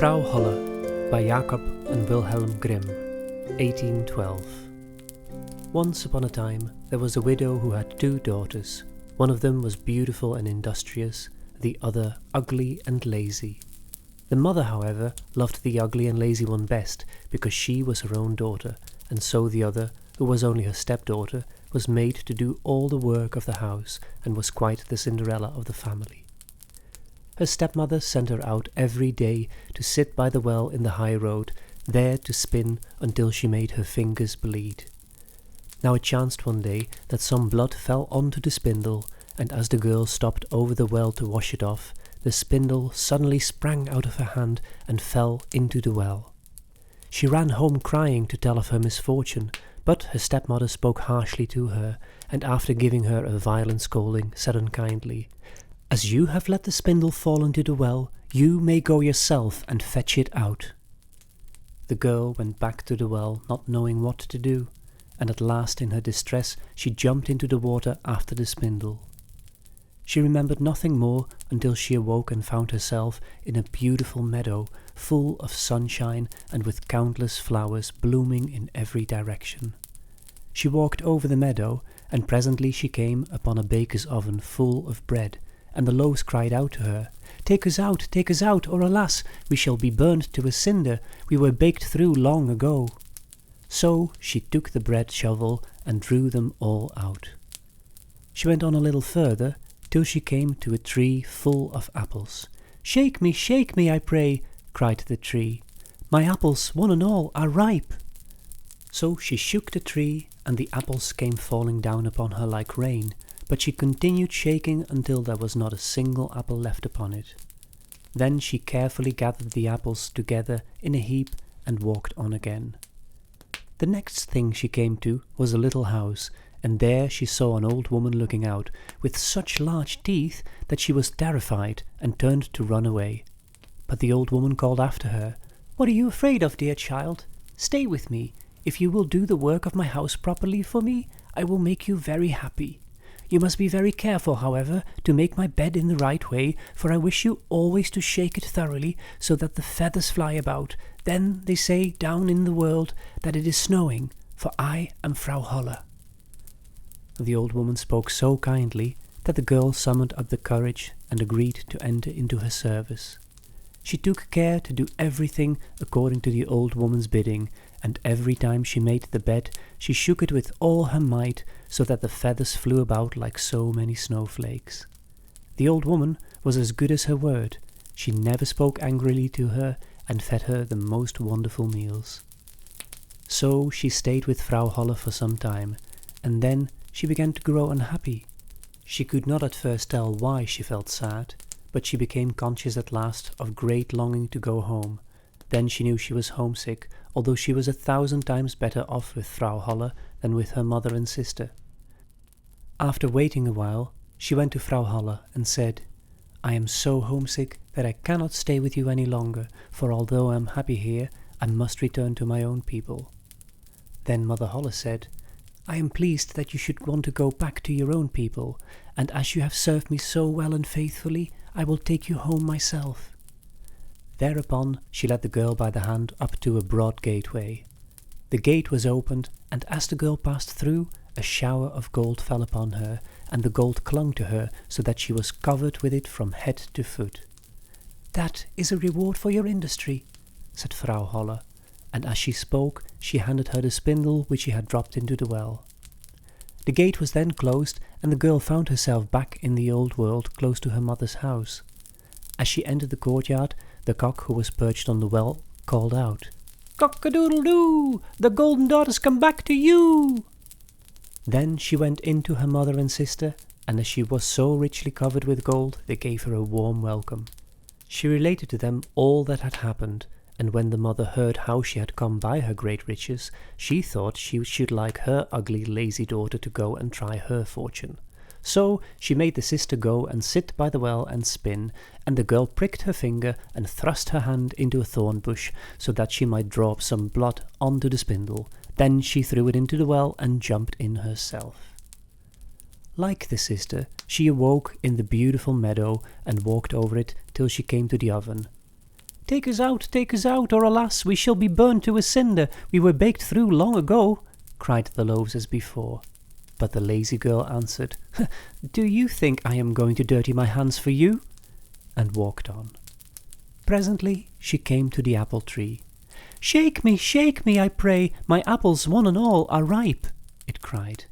Frau Holle by Jacob and Wilhelm Grimm, 1812. Once upon a time there was a widow who had 2 daughters. One of them was beautiful and industrious, the other ugly and lazy. The mother, however, loved the ugly and lazy one best because she was her own daughter, and so the other, who was only her stepdaughter, was made to do all the work of the house and was quite the Cinderella of the family. Her stepmother sent her out every day to sit by the well in the high road, there to spin until she made her fingers bleed. Now it chanced one day that some blood fell onto the spindle, and as the girl stopped over the well to wash it off, the spindle suddenly sprang out of her hand and fell into the well. She ran home crying to tell of her misfortune, but her stepmother spoke harshly to her, and after giving her a violent scolding, said unkindly, "As you have let the spindle fall into the well, you may go yourself and fetch it out." The girl went back to the well, not knowing what to do, and at last in her distress she jumped into the water after the spindle. She remembered nothing more until she awoke and found herself in a beautiful meadow, full of sunshine and with countless flowers blooming in every direction. She walked over the meadow, and presently she came upon a baker's oven full of bread, and the loaves cried out to her, take us out, or alas, we shall be burned to a cinder, we were baked through long ago." So she took the bread shovel and drew them all out. She went on a little further, till she came to a tree full of apples. Shake me, I pray," cried the tree. "My apples, one and all, are ripe." So she shook the tree, and the apples came falling down upon her like rain, but she continued shaking until there was not a single apple left upon it. Then she carefully gathered the apples together in a heap and walked on again. The next thing she came to was a little house, and there she saw an old woman looking out, with such large teeth that she was terrified and turned to run away. But the old woman called after her, "What are you afraid of, dear child? Stay with me. If you will do the work of my house properly for me, I will make you very happy. You must be very careful, however, to make my bed in the right way, for I wish you always to shake it thoroughly, so that the feathers fly about. Then they say down in the world that it is snowing, for I am Frau Holle." The old woman spoke so kindly that the girl summoned up the courage and agreed to enter into her service. She took care to do everything according to the old woman's bidding, and every time she made the bed she shook it with all her might, so that the feathers flew about like so many snowflakes. The old woman was as good as her word. She never spoke angrily to her, and fed her the most wonderful meals. So she stayed with Frau Holle for some time, and then she began to grow unhappy. She could not at first tell why she felt sad, but she became conscious at last of great longing to go home. Then she knew she was homesick, although she was 1,000 times better off with Frau Holle than with her mother and sister. After waiting a while, she went to Frau Holle and said, "I am so homesick that I cannot stay with you any longer, for although I am happy here, I must return to my own people." Then Mother Holle said, "I am pleased that you should want to go back to your own people, and as you have served me so well and faithfully, I will take you home myself." Thereupon she led the girl by the hand up to a broad gateway. The gate was opened, and as the girl passed through, a shower of gold fell upon her, and the gold clung to her so that she was covered with it from head to foot. "That is a reward for your industry," said Frau Holle, and as she spoke she handed her the spindle which she had dropped into the well. The gate was then closed, and the girl found herself back in the old world close to her mother's house. As she entered the courtyard, the cock who was perched on the well called out, "Cock-a-doodle-doo! The golden daughters come back to you!" Then she went in to her mother and sister, and as she was so richly covered with gold, they gave her a warm welcome. She related to them all that had happened, and when the mother heard how she had come by her great riches, she thought she should like her ugly, lazy daughter to go and try her fortune. So she made the sister go and sit by the well and spin, and the girl pricked her finger and thrust her hand into a thorn bush, so that she might draw up some blood onto the spindle. Then she threw it into the well and jumped in herself. Like the sister, she awoke in the beautiful meadow and walked over it till she came to the oven. take us out, or alas, we shall be burned to a cinder. We were baked through long ago," cried the loaves as before. But the lazy girl answered, "Do you think I am going to dirty my hands for you?" and walked on. Presently she came to the apple tree. Shake me, I pray, my apples one and all are ripe," it cried.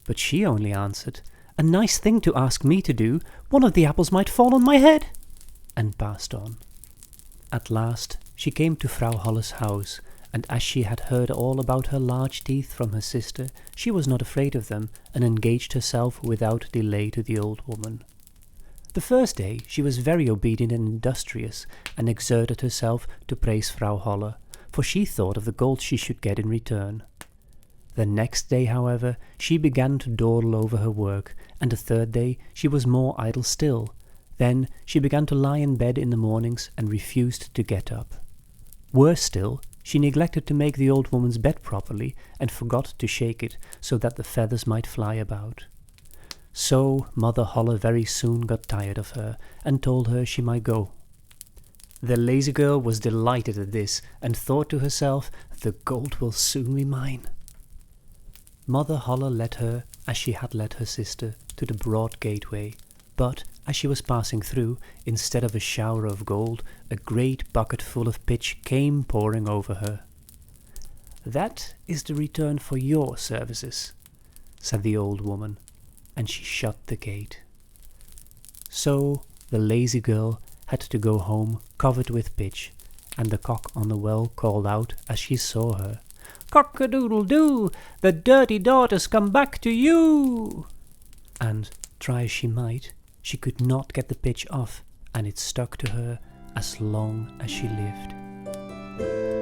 But she only answered, "A nice thing to ask me to do, one of the apples might fall on my head," and passed on. At last she came to Frau Holle's house, and as she had heard all about her large teeth from her sister, she was not afraid of them, and engaged herself without delay to the old woman. The first day she was very obedient and industrious, and exerted herself to praise Frau Holle, for she thought of the gold she should get in return. The next day, however, she began to dawdle over her work, and the third day she was more idle still. Then she began to lie in bed in the mornings and refused to get up. Worse still, she neglected to make the old woman's bed properly, and forgot to shake it, so that the feathers might fly about. So Mother Holle very soon got tired of her, and told her she might go. The lazy girl was delighted at this, and thought to herself, "The gold will soon be mine." Mother Holle led her, as she had led her sister, to the broad gateway, but as she was passing through, instead of a shower of gold, a great bucket full of pitch came pouring over her. "That is the return for your services," said the old woman, and she shut the gate. So the lazy girl had to go home covered with pitch, and the cock on the well called out as she saw her, "Cock-a-doodle-doo, the dirty daughters come back to you!" And, try as she might, she could not get the pitch off, and it stuck to her as long as she lived.